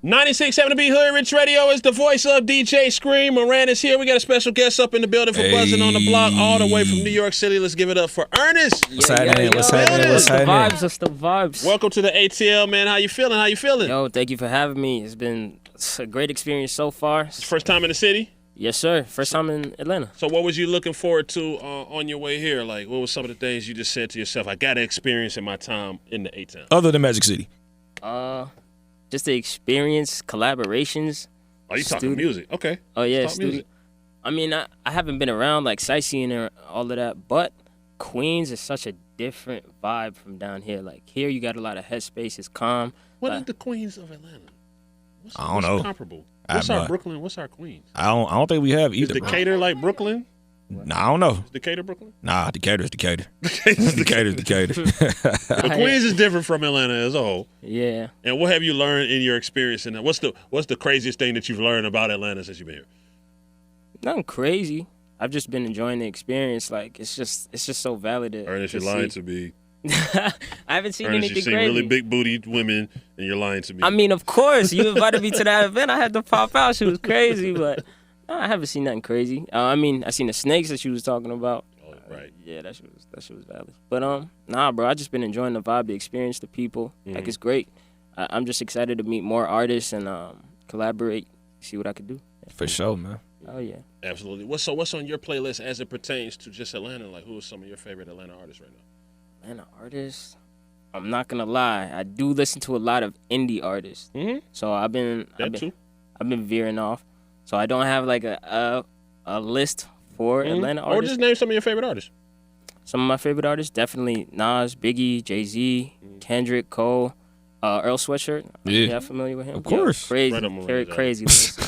96.7 to be Hood Rich Radio is the voice of DJ Scream. Moran is here. We got a special guest up in the building for Buzzing on the Block, all the way from New York City. Let's give it up for Ernest. What's happening? What's happening? It's the vibes. Welcome to the ATL, man. How you feeling? Yo, thank you for having me. It's a great experience so far. First time in the city? Yes, sir. First time in Atlanta. So what was you looking forward to on your way here? Like, what was some of the things you just said to yourself, I got to experience in my time in the A-Town? Other than Magic City. Just the experience, collaborations. Oh, you talking music? Okay. Oh, yeah, music. I mean, I haven't been around like sightseeing or all of that, but Queens is such a different vibe from down here. Like here, you got a lot of headspace. It's calm. What is the Queens of Atlanta? I don't know. Comparable. What's our Brooklyn? What's our Queens? I don't think we have either. Is Decatur like Brooklyn? Nah, I don't know. Is Decatur Brooklyn? Nah, Decatur's Decatur. Decatur's Decatur. But Queens is different from Atlanta as a whole. Yeah. And what have you learned in your experience in that? What's the craziest thing that you've learned about Atlanta since you've been here? Nothing crazy. I've just been enjoying the experience. Like it's just so valid. Ernest, you're lying to me. I haven't seen Ernest, anything you've seen crazy. really big booty women, and you're lying to me. I mean, of course, you invited me to that event. I had to pop out. She was crazy, but no, I haven't seen nothing crazy. I mean, I seen the snakes that she was talking about. Oh, right. Yeah, that shit was valid. But nah, bro, I just been enjoying the vibe, the experience, the people. Like it's great. I'm just excited to meet more artists and collaborate, see what I could do. Yeah. For sure, man. Oh yeah. Absolutely. What's on your playlist as it pertains to just Atlanta? Like, who are some of your favorite Atlanta artists right now? Atlanta artists. I'm not gonna lie. I do listen to a lot of indie artists. Mm-hmm. So I've been veering off. So I don't have like a list for Atlanta artists. Or just name some of your favorite artists. Some of my favorite artists, definitely Nas, Biggie, Jay-Z, Kendrick, Cole, Earl Sweatshirt. Yeah, familiar with him? Of course. Crazy, Right very crazy list.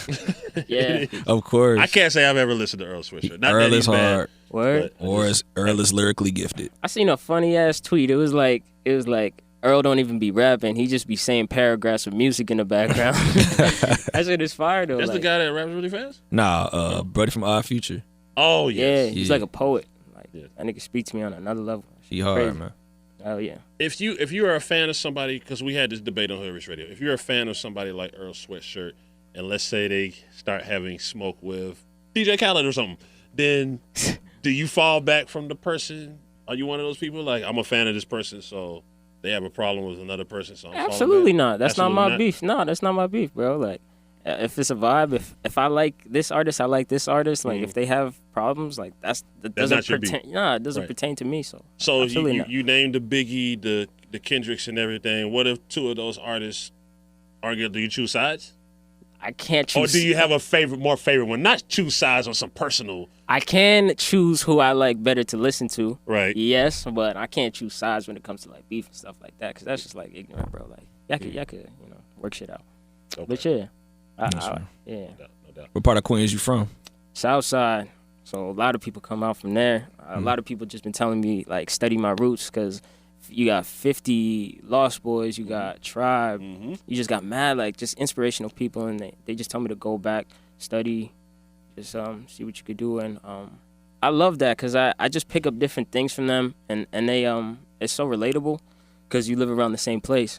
Yeah. Of course. I can't say I've ever listened to Earl Sweatshirt. Not Earl that is he's bad, hard. Word. Or Earl is lyrically gifted. I seen a funny ass tweet. It was like Earl don't even be rapping. He just be saying paragraphs of music in the background. That shit is fire though. That's like, the guy that raps really fast? Nah, Brody from Odd Future. Oh, yeah. yes. He's like a poet. Like Yeah. that nigga speaks to me on another level. He hard, Crazy. man. Oh yeah. If you are a fan of somebody, because we had this debate on Hood Rich Radio, if you're a fan of somebody like Earl Sweatshirt, and let's say they start having smoke with DJ Khaled or something, then do you fall back from the person? Are you one of those people like, I'm a fan of this person, so they have a problem with another person, so I'm falling Absolutely back? not. That's Absolutely not my beef. No, that's not my beef, bro. Like, if it's a vibe, if I like this artist, I like this artist. Like, if they have problems, like that doesn't not your beef. pertain. Nah, it doesn't Right. pertain to me. So So not. you named the Biggie, the Kendricks, and everything. What if two of those artists argue? Do you choose sides? I can't Or choose. do you have a more favorite one? Not choose sides on some personal. I can choose who I like better to listen to. Right. Yes, but I can't choose sides when it comes to like beef and stuff like that, because that's just like ignorant, bro. Like, y'all could work shit out. Okay. But yeah, yeah. No doubt. What part of Queens you from? South side. So a lot of people come out from there. A lot of people just been telling me like study my roots, because you got 50 Lost Boys, you got Tribe, you just got mad like just inspirational people, and they just tell me to go back, study, just see what you could do, and I love that because I just pick up different things from them, and they it's so relatable because you live around the same place,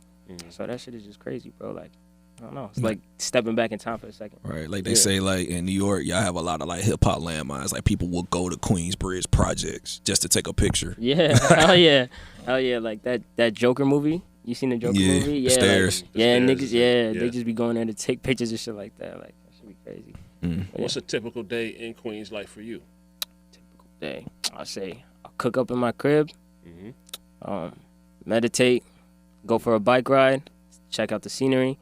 so that shit is just crazy, bro. Like, I don't know, it's like stepping back in time for a second. Right, like they say, like in New York, y'all have a lot of like hip hop landmines. Like people will go to Queensbridge projects just to take a picture. Yeah, hell yeah, like that Joker movie. You seen the Joker movie? The Yeah, stairs. Like, yeah, The niggas. stairs, They just be going there to take pictures and shit like that. Like that should be crazy. What's a typical day in Queens like for you? Typical day. I say I'll cook up in my crib, meditate, go for a bike ride, check out the scenery,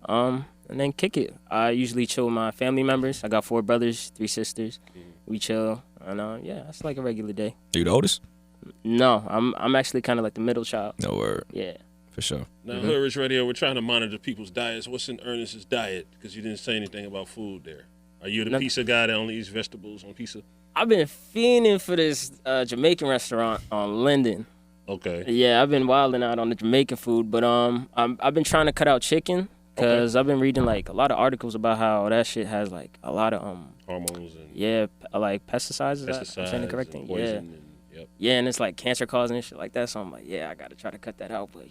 and then kick it. I usually chill with my family members. I got 4 brothers, 3 sisters. We chill, and yeah, it's like a regular day. Are you the oldest? No, I'm actually kind of like the middle child. No word. Yeah. For sure. Now, Hood Rich Radio, we're trying to monitor people's diets. What's in Ernest's diet? Because you didn't say anything about food there. Are you the pizza guy that only eats vegetables on pizza? I've been fiending for this Jamaican restaurant on Linden. Okay. Yeah, I've been wilding out on the Jamaican food, but I've been trying to cut out chicken because I've been reading like a lot of articles about how that shit has like a lot of hormones and like pesticides. Is that I'm saying the correct thing? poison Yep. Yeah, and it's like cancer causing and shit like that. So I'm like, yeah, I gotta try to cut that out, but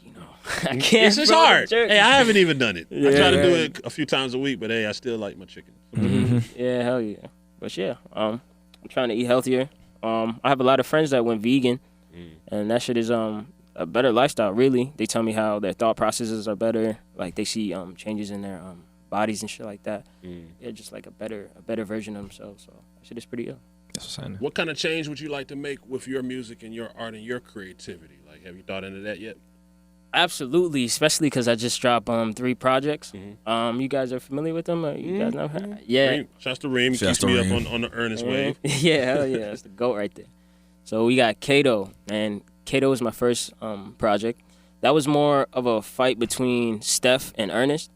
I can't. It's just bro, hard. jerk. Hey, I haven't even done it. I Yeah. try to do it a few times a week, but hey, I still like my chicken. Yeah, hell yeah. But yeah, I'm trying to eat healthier. I have a lot of friends that went vegan, and that shit is a better lifestyle. Really, they tell me how their thought processes are better. Like they see changes in their bodies and shit like that. Yeah, just like a better version of themselves. So that shit is pretty ill. That's what I'm saying. What kind of change would you like to make with your music and your art and your creativity? Like, have you thought into that yet? Absolutely, especially because I just dropped 3 projects. You guys are familiar with them? You guys know? Yeah. Reem. Shouts to Reem. He Shouts keeps to me Reem. up on the earnest wave. Yeah, hell yeah, that's the GOAT right there. So we got Kato, and Kato is my first project. That was more of a fight between Steph and Ernest.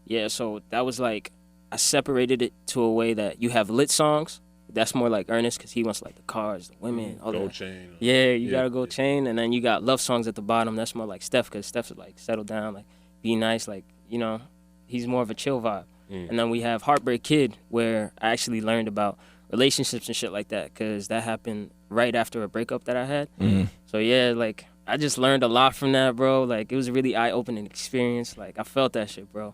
Yeah, so that was like I separated it to a way that you have lit songs. That's more like Ernest because he wants like the cars, the women, all Gold that. chain. Yeah, you gotta go chain, and then you got love songs at the bottom. That's more like Steph because Steph's like settle down, like be nice, like he's more of a chill vibe. And then we have Heartbreak Kid where I actually learned about relationships and shit like that because that happened right after a breakup that I had. So yeah, like I just learned a lot from that, bro. Like it was a really eye-opening experience. Like I felt that shit, bro.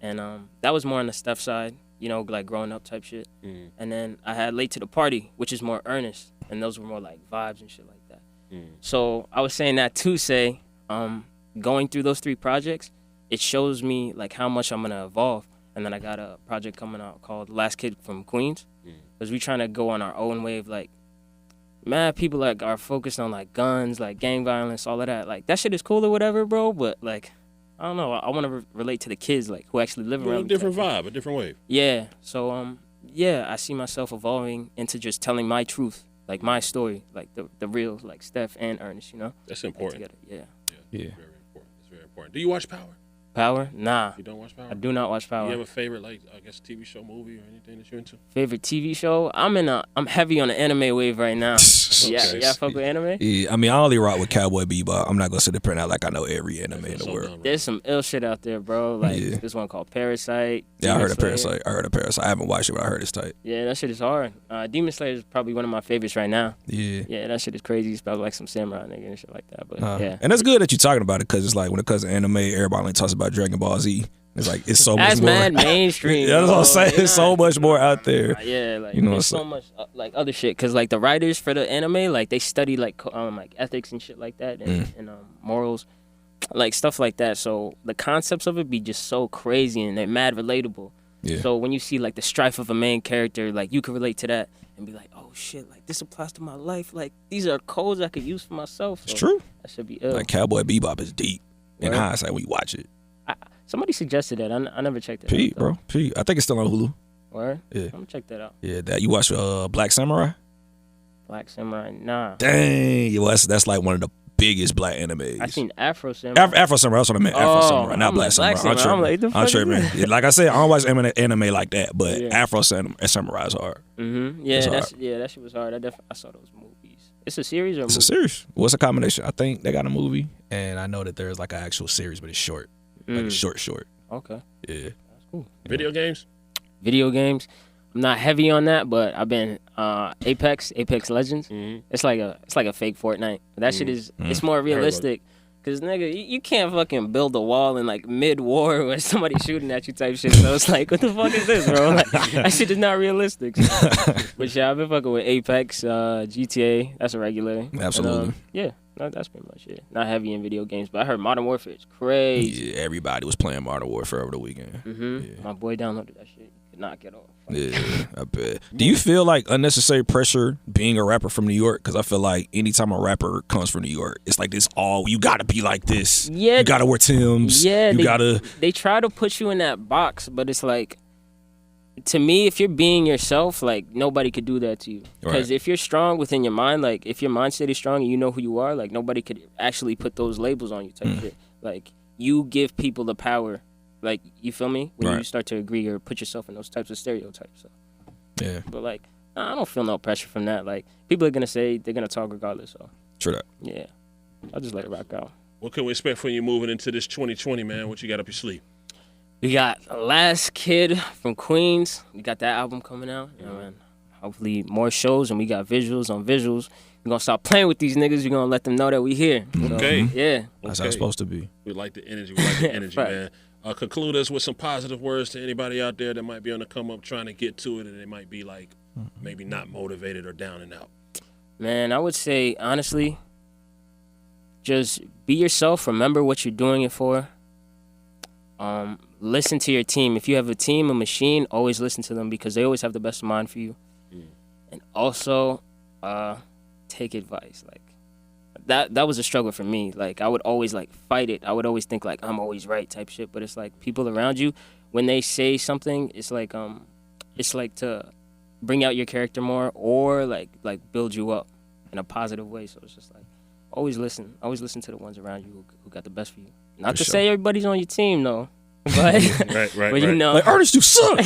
And that was more on the Steph side. Like growing up type shit. And then I had Late to the Party, which is more earnest. And those were more like vibes and shit like that. So I was saying that to say, going through those 3 projects, it shows me like how much I'm going to evolve. And then I got a project coming out called Last Kid from Queens. Because we trying to go on our own wave. Like, mad people like are focused on like guns, like gang violence, all of that. Like that shit is cool or whatever, bro. But like, I don't know. I want to relate to the kids like who actually live around. A different vibe, a different wave. Yeah. So yeah, I see myself evolving into just telling my truth, like my story, like the real like Steph and Ernest. That's important. Like, together. Yeah. Very important. It's very important. Do you watch Power? Power? Nah. You don't watch Power? I do not watch Power. Do you have a favorite, like I guess, TV show, movie, or anything that you're into? Favorite TV show? I'm heavy on the anime wave right now. Okay. Yeah, fuck with anime? Yeah, I mean, I only rock with Cowboy Bebop. I'm not gonna sit there and act like I know every anime in the So world. dumb, right? There's some ill shit out there, bro. Like Yeah. this one called Parasite. Yeah, I Demon heard of Slayer. Parasite. I haven't watched it, but I heard it's tight. Yeah, that shit is hard. Demon Slayer is probably one of my favorites right now. Yeah. Yeah, that shit is crazy. It's probably like some samurai nigga and shit like that. But yeah. And that's good that you're talking about it because it's like when it comes to anime, everybody only talks about Dragon Ball Z. It's like it's so much That's more. mad mainstream. Yeah, that's what I'm saying. bro. It's so much more out there. Yeah, like You know, there's so- so much like other shit. Cause like the writers for the anime, like they study like ethics and shit like that and morals, like stuff like that. So the concepts of it be just so crazy and they're mad relatable. Yeah. So when you see like the strife of a main character, like you can relate to that and be like, oh shit, like this applies to my life. Like these are codes I could use for myself. It's So true. That should be ill. Like Cowboy Bebop is deep. In Right. hindsight, when you watch it. Somebody suggested that. I never checked it Pete, out. though. bro. Pete. I think it's still on Hulu. Word? Yeah. I'm gonna check that out. Yeah, that you watch Black Samurai? Black Samurai, nah. Dang. Yeah, well, that's like one of the biggest black animes. I seen Afro Samurai. Afro Samurai, that's what I meant. Afro Oh, Samurai, not I'm Black like, Samurai. Black Samurai. I'm like, the fuck is tripping. that? Yeah, like I said, I don't watch anime like that, but Yeah. Afro Samurai is hard. Yeah, That's that shit was hard. I saw those movies. It's a series or a It's a movie? series. What's a combination? I think they got a movie, and I know that there's like an actual series, but it's short. Like it's short. Okay, Yeah. that's cool. Video games? Video games. I'm not heavy on that, but I've been Apex Legends. It's like a fake Fortnite. That shit is it's more realistic. Cause nigga, you can't fucking build a wall in like mid-war where somebody's shooting at you type shit. So it's like, what the fuck is this, bro? Like, that shit is not realistic. But yeah, I've been fucking with Apex, GTA. That's a regular. Absolutely. And, yeah, that's pretty much it. Not heavy in video games, but I heard Modern Warfare is crazy. Yeah, everybody was playing Modern Warfare over the weekend. Yeah. My boy downloaded that shit. Could not get off. Yeah, I bet. Do you feel like unnecessary pressure being a rapper from New York? Because I feel like anytime a rapper comes from New York, it's like this you gotta be like this. Yeah. You gotta wear Timbs. Yeah, You gotta. They try to put you in that box, but it's like, to me, if you're being yourself, like nobody could do that to you. Because Right. if you're strong within your mind, like if your mindset is strong and you know who you are, like nobody could actually put those labels on you type shit. Like you give people the power. Like, you feel me? When you Right. start to agree or put yourself in those types of stereotypes. So. Yeah, But like, I don't feel no pressure from that. Like, people are gonna say they're gonna talk regardless. So true that. yeah, I'll just let it rock out. What can we expect from you moving into this 2020, man? What you got up your sleeve? We got Last Kid from Queens. We got that album coming out. Yeah, man. hopefully more shows, and we got visuals on visuals. We're gonna start playing with these niggas. We're gonna let them know that we here. Okay. So, yeah. That's how it's supposed to be. We like the energy. We like the energy, Right. man. Conclude us with some positive words to anybody out there that might be on the come up trying to get to it, and they might be like maybe not motivated or down and out. Man, I would say honestly, just be yourself. Remember what you're doing it for. Listen to your team. If you have a team, a machine, always listen to them because they always have the best in mind for you. And also, take advice. Like that was a struggle for me. Like I would always like fight it. I would always think like I'm always right type shit. But it's like people around you, when they say something, it's like to bring out your character more or like build you up in a positive way. So it's just like always listen to the ones around you who got the best for you. Not For to sure. say everybody's on your team though, but Right. but you know, Like, Ernest, you suck.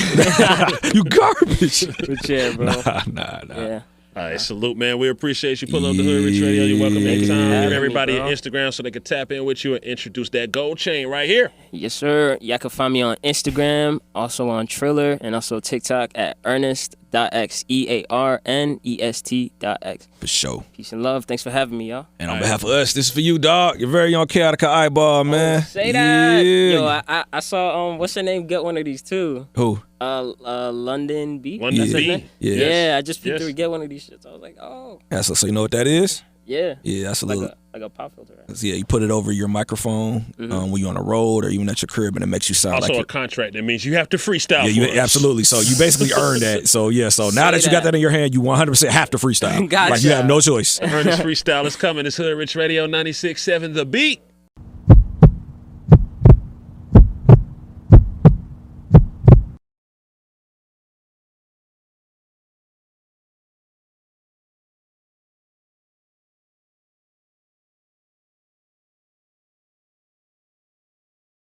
You garbage. but yeah, bro. Nah. Yeah. All right, salute, man. We appreciate you pulling up the Hood Rich Radio. You're welcome anytime. having Give me, everybody bro. an Instagram so they can tap in with you and introduce that gold chain right here. Yes, sir. Y'all can find me on Instagram, also on Triller, and also TikTok at earnest.x, earnest.x. For sure. Peace and love. Thanks for having me, y'all. And on behalf of us, this is for you, dog. Your very own Chaotica Eyeball, man. Say that. Yeah. Yo, I saw what's her name? Get one of these too. Who? London B. London That's her B? name? Yeah. Yeah, I just picked her Yes. to get one of these shits. I was like, oh, Yeah, so you know what that is? yeah. Yeah, that's a Like little. a pop filter. Right? Yeah, you put it over your microphone when you're on the road or even at your crib, and it makes you sound Also, like a contract that means you have to freestyle. yeah, you for us. absolutely. So you basically earned that. So yeah, so now Say that you got that. that in your hand, you 100% have to freestyle. Gotcha. Like you have no choice. Ernest Freestyle is coming. It's Hood Rich Radio 96.7 The Beat.